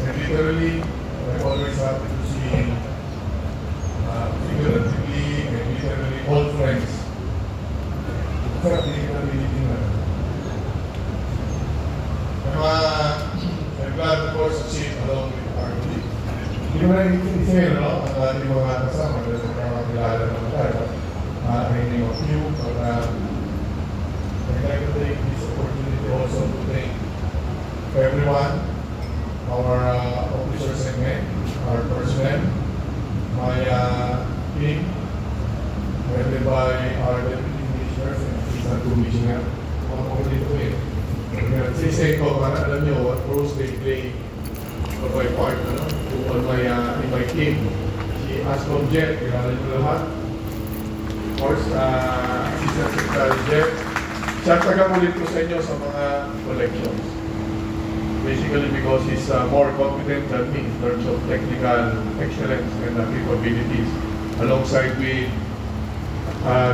And literally, I'm always happy to see figuratively and literally old friends. Sarap din na meeting na. I'm glad of course to sit along with our colleagues. Hindi mo na isa no? Ang ating mga kasama, dahil sa kakakilala naman tayo. I name a few, but I'd like to take this opportunity also to thank everyone, our officers and men, our personnel, my team, led by our deputy commissioners and assistant commissioner. Mga kapatid ko eh. Say ko, para alam nyo what roles they play for my part, on my, in my team. Si Ascom Jet, kilala nyo lahat. Of course, Assistant Secretary Jet. Siya taga-ulit ko sa inyo sa mga collections. Basically because he's more competent than me in terms of technical excellence and capabilities. Alongside with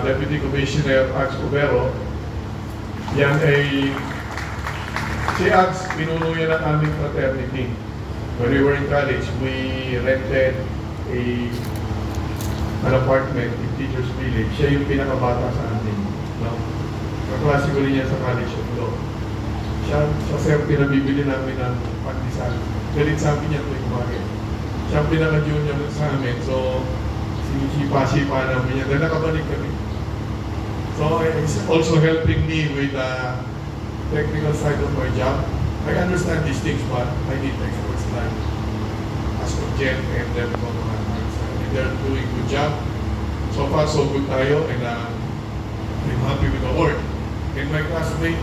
Deputy Commissioner Ax Cubero, yan ay si Ax, pinuno yan ang aming fraternity. When we were in college, we rented an apartment in Teachers Village. Siya yung pinakabata sa atin. No? Kaklase ko rin yan sa college of law. Siya sir, pinabibili namin ng pandesal. Galit sa amin yan tuwing umaga. Siya ang pinaka-junior sa amin. So, sinisipa-sipa namin yan. Dahil nakabalik kami. So, it's also helping me with the technical side of my job. I understand these things, but I need experts like Ascom Jet and then they're doing a good job. So far, so good tayo, and I'm happy with the work. And my classmate,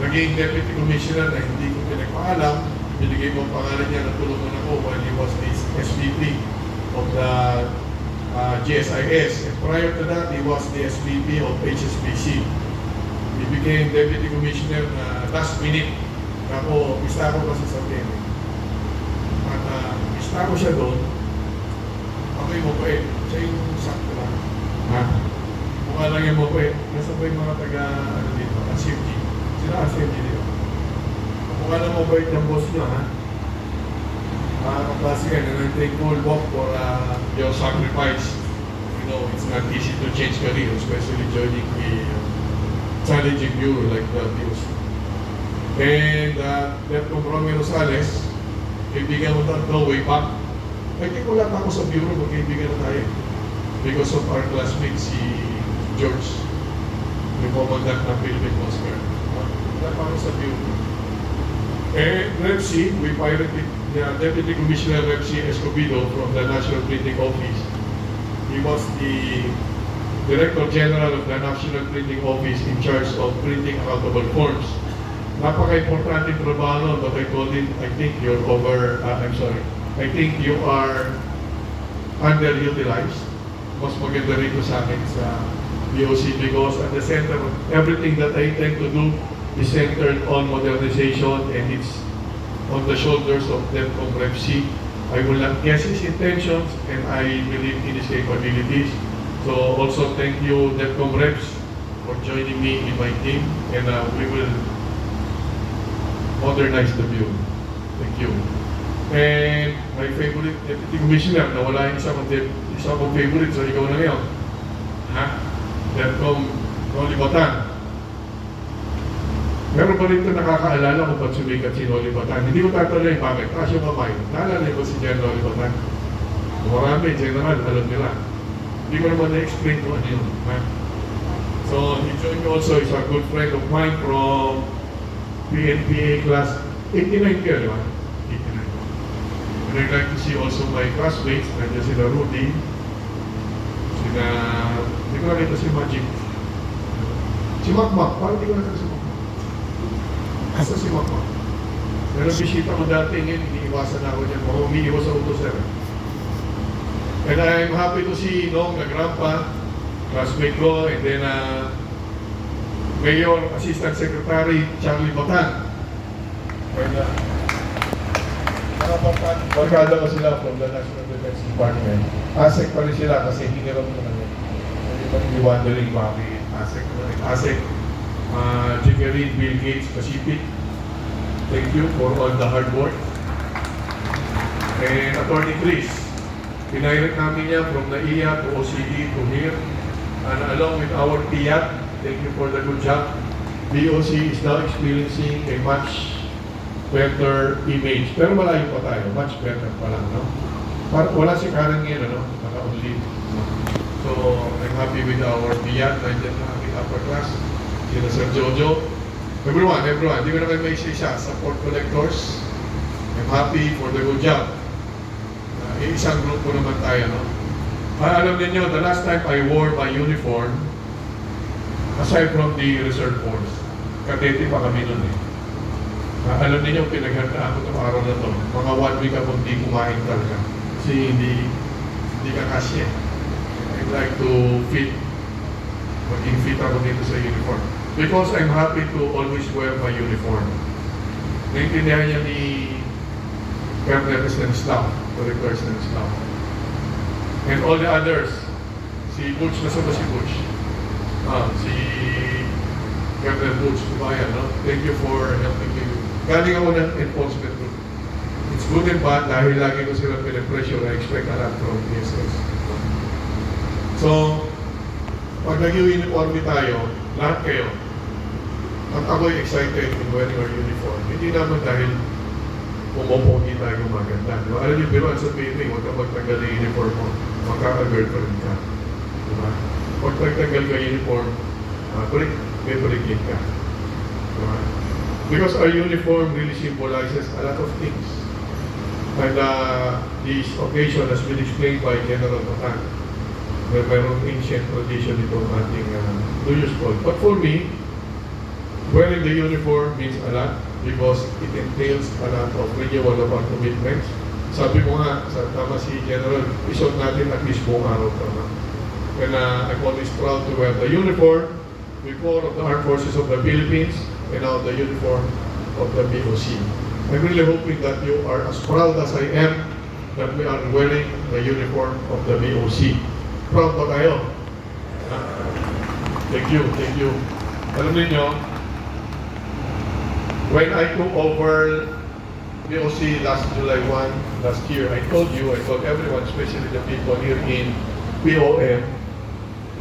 naging deputy commissioner na hindi ko pinagpaalam, binigay mo ang pangalan niya, natulungan ako while he was the SVP of the GSIS. And prior to that, he was the SVP of HSBC. He became deputy commissioner na last minute. Ako, pista ko kasi sa Kenya. At pista ko siya doon, ako yung mabait. Siya yung sakto lang. Mukha lang yung mabait. Nasa ba yung mga taga, dito, ACFG. Sila ACFG dito. Mukha lang mabait yung boss niya, ha? Kaklase ka, and I'm thankful, Bob, for your sacrifice. You know, it's not easy to change career, especially joining the challenging bureau like the BOC. And Lieutenant Romy Rosales, kaibigan mo tatlo way back. I think wala pa ako sa bureau, magkaibigan na tayo. Because of our classmate, si George, yung commandant ng Philippine Coast Guard. Wala pa ako sa bureau. And REPC, we pirated Deputy Commissioner REPC Escobedo from the National Printing Office. He was the Director General of the National Printing Office in charge of printing accountable forms. Napaka-importanting trabaho, but I told him, I think you're I think you are underutilized. Mas maganda rito sa akin sa BOC because at the center of everything that I tend to do is centered on modernization, and it's on the shoulders of DEFCON REPC. I will not guess his intentions, and I believe in his capabilities. So also thank you, DEFCON Reps, for joining me in my team, and we will modernize the view. Thank you. And my favorite Deputy Commissioner, nawala yung isa kong favorite, so ikaw na ngayon. DEFCON Noli Batan. Meron pa rin ito nakakaalala kung ba't sumikat si Noli Batan. Hindi ko tatanungin bakit. Kasi mamay, naalala ko si General Noli Batan. Marami, General, alam nila. Hindi ko naman na-explain kung ano yun. So, he joined me also, is a good friend of mine from PNPA class 89 ka, di ba? 89. And I'd like to see also my classmates, nandiyan sila Rudy, sila, hindi ko nakita si Magic. Si Makmak, parang hindi ko nakita si Makmak. Asa si Makmak? Pero bisita ko dati ngayon, iniiwasan na ako dyan, baka umiiwas sa utos, sir. And I'm happy to see Nong, the grandpa, classmate ko, and then Mayor, Assistant Secretary Charlie Batan. And barkada ko sila from the National Defense Department. ASEC pa rin sila kasi hiniram ko na yun. Hindi pa rin wondering bakit ASEC pa rin. ASEC, Jimmy Reed, Bill Gates, Pacific. Thank you for all the hard work. And Attorney Chris, pinirect namin niya from NAIA to OCD to here. And along with our PIAT, thank you for the good job. BOC is now experiencing a much better image. Pero malayo pa tayo, much better pa lang, no? Wala si Karen ngayon, ano? Naka-on-leave. So, I'm happy with our PIAT, nandiyan na aming upper class. Sina Sir Jojo. Everyone, hindi ko naman may isa support collectors. I'm happy for the good job. Isang grupo naman tayo, no? Alam niyo, the last time I wore my uniform, aside from the reserve force, kadete pa kami nun eh. Alam niyo, pinaghandaan ko itong araw na to. Mga 1 week akong di kumain talaga. Kasi hindi ka kasya. I'd like to maging fit ako dito sa uniform. Because I'm happy to always wear my uniform. Naintindihan niya ni Colonel Stanislaw, Director Stanislaw. And all the others, si Butch, nasa ba si Butch? Si Colonel Butch, Tubayan, no? Thank you for helping me. Galing ako ng enforcement group. It's good and bad dahil lagi ko sila pinapressure. I expect a lot from PSS. So, pag nag-uniform tayo, lahat kayo, at ako'y excited in wearing our uniform. Hindi naman dahil pumopogi tayo maganda. Diba? Alam niyo, pero ang sabihin mo, huwag ka magtanggal ng uniform mo, magkaka-girlfriend ka. Diba? Huwag magtanggal ka uniform, may paligid ka. Diba? Because our uniform really symbolizes a lot of things. And this occasion has been explained by General Matan. Mayroong ancient tradition ito ng ating New Year's Ball. But for me, wearing the uniform means a lot because it entails a lot of renewal of our commitments. Sabi mo nga, tama si General, isuot natin at least buong araw tama. And I'm always proud to wear the uniform before of the Armed Forces of the Philippines and now the uniform of the BOC. I'm really hoping that you are as proud as I am that we are wearing the uniform of the BOC. Proud ba kayo? Thank you. Alam niyo, when I took over BOC last July 1, last year, I told everyone, especially the people here in POM,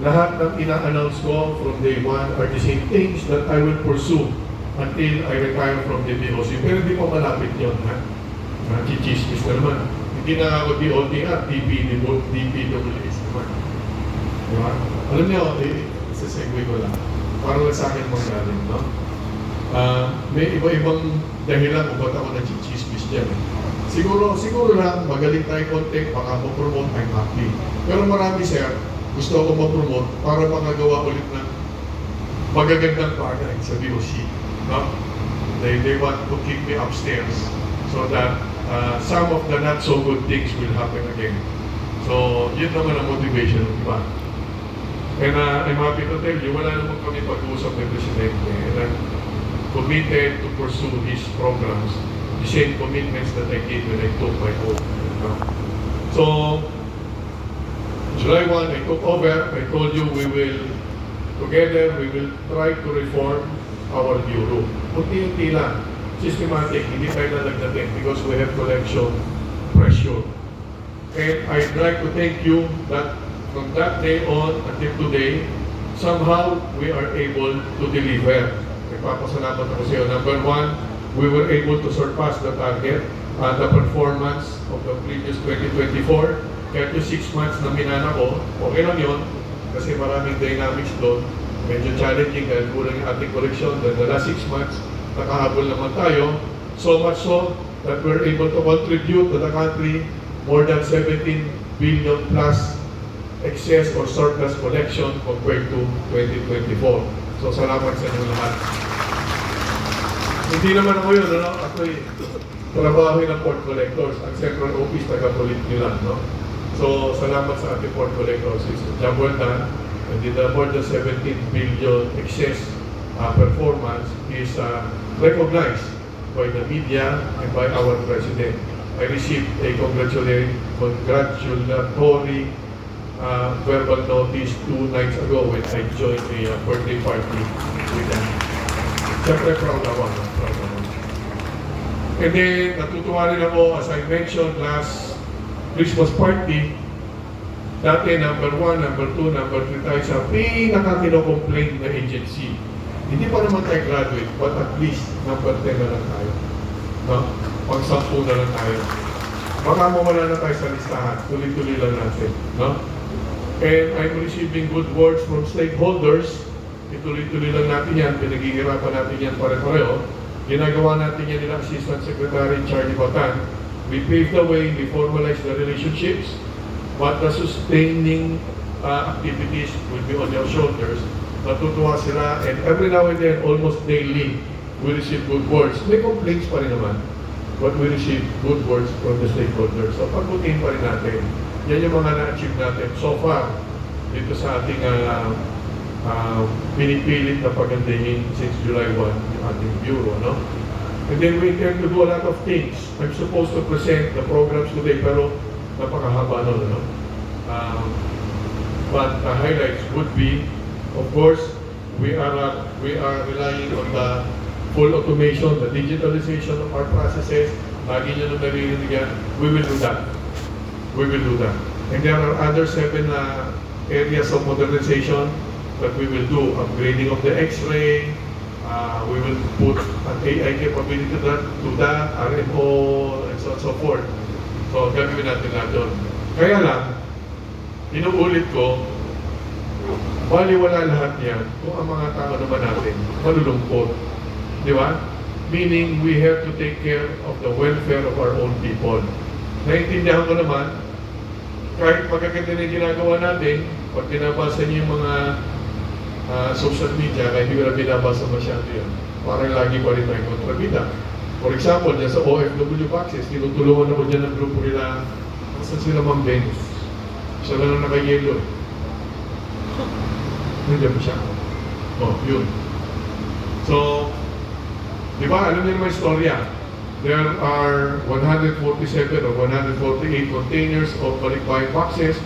lahat ng ina-announce ko from day 1 are the same things that I will pursue until I retire from the BOC. Pero hindi pa malapit yun, ha? Chichismis na naman. Hindi na ako DOTR, DPWS naman. Diba? Alam niyo, isasegue ko lang. Parang sa akin manggaling, no? May iba-ibang dahilan kung ba't ako nag-chismis dyan. Siguro lang, magaling tayo konti, baka ma-promote, I'm happy. Pero marami, sir, gusto ako ma-promote para makagawa ulit ng magagandang bagay sa BOC. No? They want to keep me upstairs so that some of the not so good things will happen again. So, yun naman ang motivation, di ba? And I'm happy to tell you, wala naman kami pag-uusap ng Presidente. And I'm committed to pursue his programs, the same commitments that I did when I took my oath. So, July 1, I took over. I told you we will try to reform our bureau. Unti-unti lang, systematic, hindi tayo nalagdating because we have collection pressure. And I'd like to thank you that from that day on until today, somehow we are able to deliver. Nagpapasalamat ako sa iyo. Number 1, we were able to surpass the target, the performance of the previous 2024. Kaya 6 months na minana ko, okay lang yun, kasi maraming dynamics doon. Medyo challenging dahil kulang yung ating collection. Then the last 6 months, nakahabol naman tayo. So much so that we're able to contribute to the country more than 17 billion plus excess or surplus collection compared to 2024. So salamat sa inyo lahat. Hindi naman ako yun, no? Ako'y trabaho ng port collectors. Ang central office, taga-polit nila, no? So salamat sa ating port collectors. It's a job well done. And the more than 17 billion excess performance is recognized by the media and by our President. I received a congratulatory verbal notice 2 nights ago when I joined a birthday party with them. Siyempre, proud ako. And then, natutuwa rin ako, as I mentioned last Christmas party, dati number 1, number 2, number 3 tayo sa pinaka-kino-complain na agency. Hindi pa naman tayo graduate, but at least number 10 na lang tayo. No? Pag-10 na lang tayo. Baka mawala na tayo sa listahan. Tuloy-tuloy lang natin. No? And I'm receiving good words from stakeholders. Ituloy-tuloy lang natin yan. Pinaghihirapan natin yan pare-pareho. Ginagawa natin yan nila Assistant Secretary Charlie Batan. We pave the way, we formalize the relationships, but the sustaining activities will be on their shoulders. Natutuwa sila, and every now and then, almost daily, we receive good words. May complaints pa rin naman, but we receive good words from the stakeholders. So, pagbutihin pa rin natin. Yan yung mga na-achieve natin so far dito sa ating pinipilit na pagandahin since July 1, yung ating bureau, no? And then we intend to do a lot of things. I'm supposed to present the programs today, pero napakahaba nun, no? But the highlights would be, of course, we are relying on the full automation, the digitalization of our processes. Lagi nyo nung naririnig yan. We will do that. We will do that. And there are other 7 areas of modernization that we will do. Upgrading of the X-ray. We will put an AI capability to that, RMO, and so on and so forth. So, gagawin natin lahat doon. Kaya lang, inuulit ko, baliwala lahat yan kung ang mga tao naman natin malulungkot. Di ba? Meaning, we have to take care of the welfare of our own people. Naintindihan ko naman, kahit magaganda na yung ginagawa natin, pag binabasa niyo yung mga social media, kahit hindi ko na binabasa masyado yun, parang lagi pa rin tayong kontrabida. For example, dyan sa OFW boxes, tinutulungan ako dyan ng grupo nila, saan sila Mang Venus? Siya lang naka-yellow. Nandiyan pa siya. Oh, yun. So, di ba, alam niyo naman yung storya. There are 147 or 148 containers of balikbayan boxes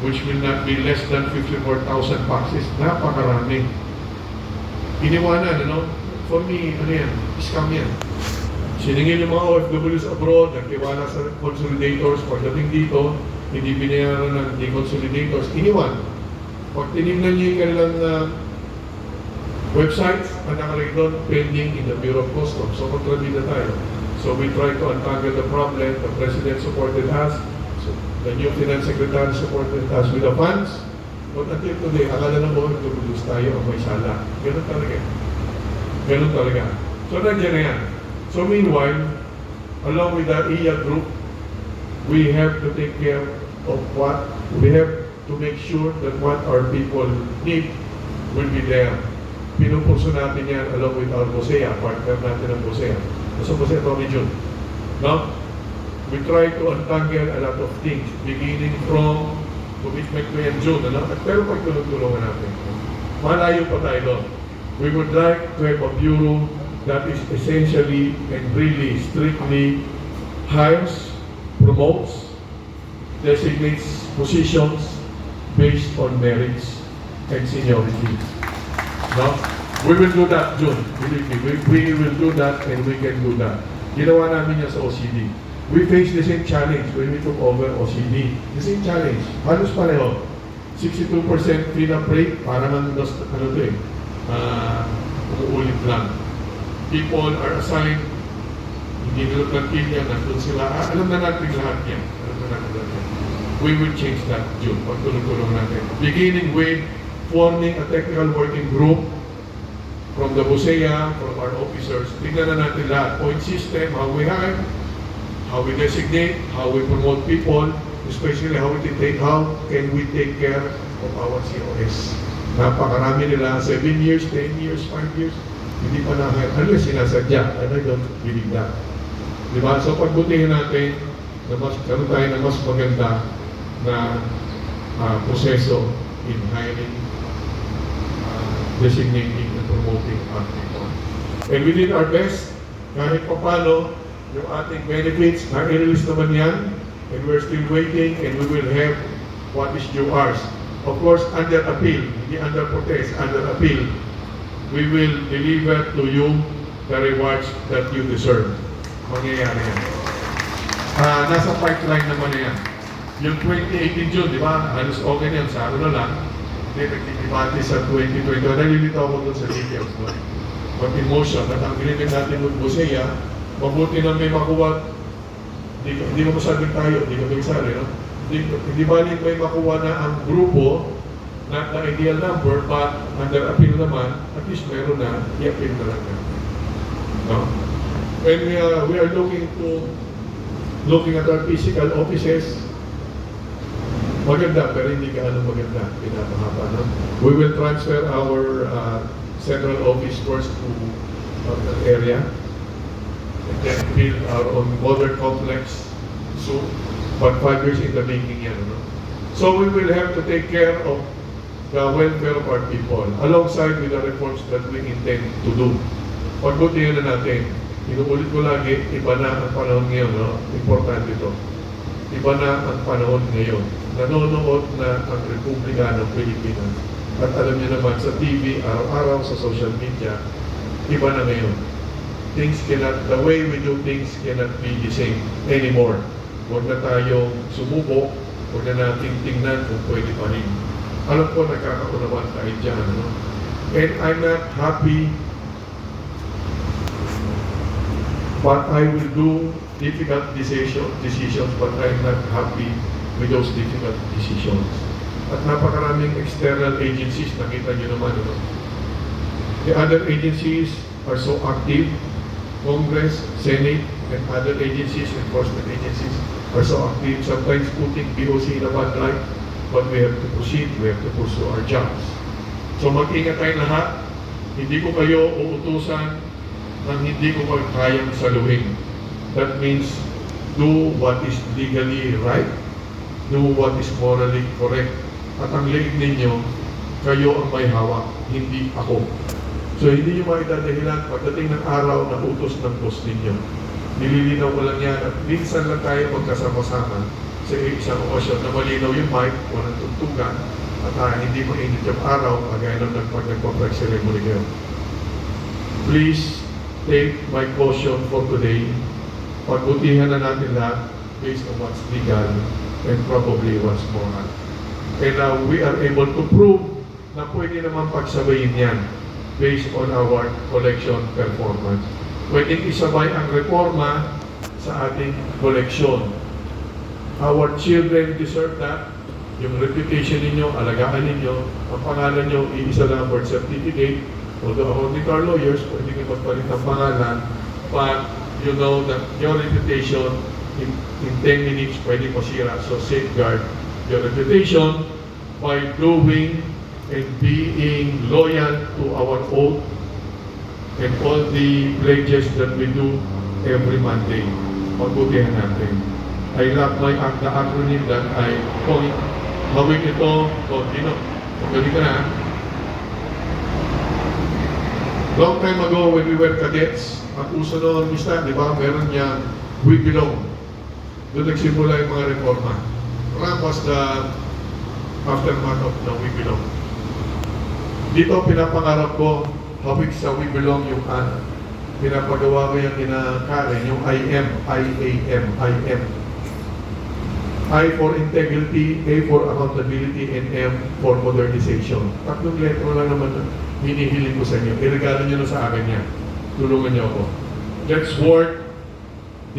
which will not be less than 54,000 boxes. Napakarami. Iniwanan, ano? For me, ano yan? Scam yan. Siningil yung mga OFWs abroad, nagtiwala sa consolidators. Pagdating dito, hindi binayaran ng consolidators. Iniwan. Pag tinignan niyo yung kanilang websites, ang nakalagay doon, pending in the Bureau of Customs. So, kontrabida tayo. So, we try to untangle the problem. The President supported us. The new Finance Secretary supported us with the funds. But until today, akala na mo, nagtutulus tayo ang may sala. Ganun talaga. Ganun talaga. So, nandiyan na yan. So, meanwhile, along with the EIA group, we have to take care of what, we have to make sure that what our people need will be there. Pinupulso natin yan along with our BOSEA, partner natin ng BOSEA. So, BOSEA Tommy June. No? We try to untangle a lot of things, beginning from commitment to yan June, ano? Pero pagtulong-tulungan natin. Malayo pa tayo doon. We would like to have a bureau that is essentially and really strictly hires, promotes, designates positions based on merits and seniority. No? We will do that, June. Believe me, we will do that and we can do that. Ginawa namin yan sa OCD. We faced the same challenge when we took over OCD. The same challenge. Halos pareho. 62% clean-up rate, parang ano to eh, umuulit lang. People are assigned, hindi nila plantilla, nandun sila. Alam na natin lahat yan. Alam na natin lahat yan. We will change that, June. Pagtulong-tulong natin. Beginning with forming a technical working group from the BOSEA, from our officers. Tignan na natin lahat. Point system, how we hire, how we designate, how we promote people, especially how can we take care of our COS. Napakarami nila, 7 years, 10 years, 5 years, hindi pa na-hire. Unless sinasadya, and I don't believe that. Diba? So pagbutihin natin, na mas, karoon tayo na mas maganda na proseso in hiring, designating, and promoting our people. And we did our best, kahit pa paano, yung ating benefits, na-release naman yan, and we're still waiting, and we will have what is due ours. Of course, under appeal, hindi under protest, under appeal, we will deliver to you the rewards that you deserve. mangyayari yan. Nasa pipeline naman na yan. Yung 2018 June, di ba? Halos okay na yan. Sa ano na lang. Hindi, nagtitibati sa 2020. Nalilito ako doon sa details. No? But in motion, at ang agreement natin with Bosea, mabuti na may makuha. Hindi mo masabi tayo, hindi kami sali, no? Hindi balik may makuha na ang grupo, not the ideal number, but under appeal naman, at least meron na, i-appeal na lang yan. No? When we are looking at our physical offices, maganda, pero hindi gaano maganda, pinapahaba. No? We will transfer our central office first to that area, and then build our own modern complex. So, but 5 years in the making yan. No? So we will have to take care of the welfare of our people, alongside with the reforms that we intend to do. Pagbutihan na natin, inuulit ko lagi, iba na ang panahon ngayon, no? Importante ito. Iba na ang panahon ngayon. Nanonood na ang Republika ng Pilipinas. At alam niyo naman sa TV, araw-araw sa social media, iba na ngayon. The way we do things cannot be the same anymore. Huwag na tayong sumubok, huwag na natin tingnan kung pwede pa rin. Alam ko, nagkakaunawaan tayo dyan, no? And I'm not happy, but I will do difficult decisions, but I'm not happy with those difficult decisions. At napakaraming external agencies, nakita nyo naman, no? The other agencies are so active. Congress, Senate, and other agencies, enforcement agencies, are so active, sometimes putting POC in a bad light, but we have to proceed, we have to pursue our jobs. So mag-ingat tayong lahat. Hindi ko kayo uutusan ng hindi ko kayang saluhin. That means, do what is legally right, do what is morally correct. At ang leeg ninyo, kayo ang may hawak, hindi ako. So hindi nyo maitadahilan pagdating ng araw na utos ng boss ninyo. Nililinaw ko lang yan at minsan lang tayo magkasama-sama sa isang okasyon na malinaw yung mic, walang tugtugan, at hindi mainit yung araw, kagaya ng nagpag-break ceremony kayo. Please take my caution for today. Pagbutihan na natin lahat based on what's legal and probably what's moral. And we are able to prove na pwede naman pagsabayin yan based on our collection performance. Pwedeng isabay ang reforma sa ating collection. Our children deserve that. Yung reputation ninyo, alagaan ninyo, ang pangalan nyo, iisa lang ang birth certificate. Although according to our lawyers, pwede kayo magpalit ng pangalan, but you know that your reputation in 10 minutes pwede masira. So safeguard your reputation by doing and being loyal to our oath and all the pledges that we do every Monday. Pagbutihan natin. I love the acronym that I coined. Hawik ito, Dino. Magaling ka na. Long time ago when we were cadets, ang uso noon, mista, di ba, meron niyang we belong. Doon nagsimula yung mga reforma. Ram was the aftermath of the we belong. Dito pinapangarap ko, hawik sa we belong yung pinapagawa ko yung kinakarin, yung I am. I for integrity, A for accountability, and M for modernization. Tatlong letro lang naman hinihiling ko sa inyo. Iregalo nyo na sa akin yan. Tulungan nyo ako. Let's work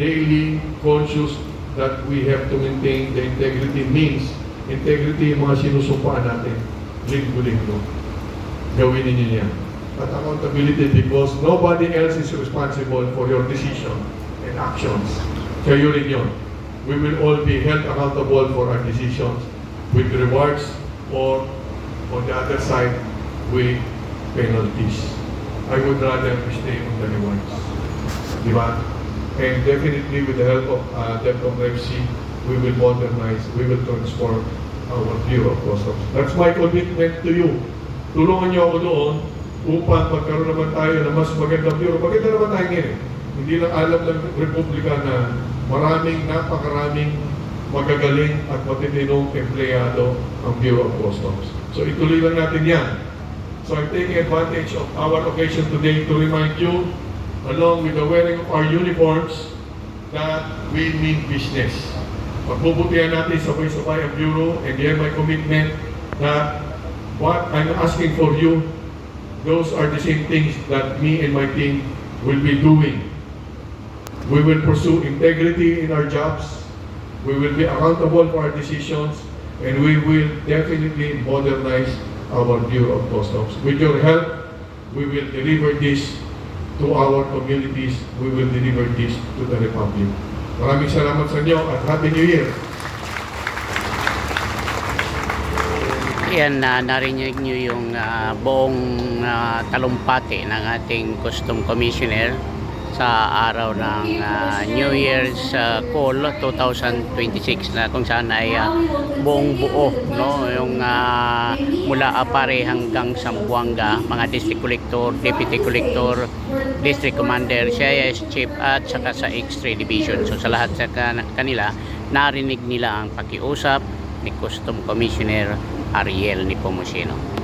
daily conscious that we have to maintain the integrity means integrity yung mga sinusumpaan natin linggo-linggo. Gawin ninyo yan. At accountability because nobody else is responsible for your decision and actions. Kayo rin yun. We will all be held accountable for our decisions with rewards or on the other side with penalties. I would rather stay on the rewards. Diba? And definitely with the help of DEFCON FC, we will modernize, we will transform our Bureau of Customs. That's my commitment to you. Tulungan niyo ako doon upang magkaroon naman tayo ng mas magandang Bureau. Maganda naman tayo ngayon. Hindi lang alam ng Republika na napakaraming magagaling at matitinong empleyado ang Bureau of Customs. So ituloy lang natin yan. So I'm taking advantage of our occasion today to remind you, along with the wearing of our uniforms, that we mean business. Pagbubutihan natin sabay-sabay ang Bureau, and here my commitment that what I'm asking for you, those are the same things that me and my team will be doing. We will pursue integrity in our jobs. We will be accountable for our decisions, and we will definitely modernize our Bureau of Customs. With your help, we will deliver this to our communities. We will deliver this to the Republic. Maraming salamat sa inyo at Happy New Year! Yan, narinig nyo yung buong talumpati ng ating Custom Commissioner sa araw ng New Year's Call 2026 na kung saan ay buong buo, no? Yung mula Apare hanggang Zamboanga, mga District Collector, Deputy Collector, District Commander, CIS Chief at saka sa X-Ray Division. So sa lahat sa kanila, narinig nila ang pakiusap ni Custom Commissioner Ariel Nepomuceno.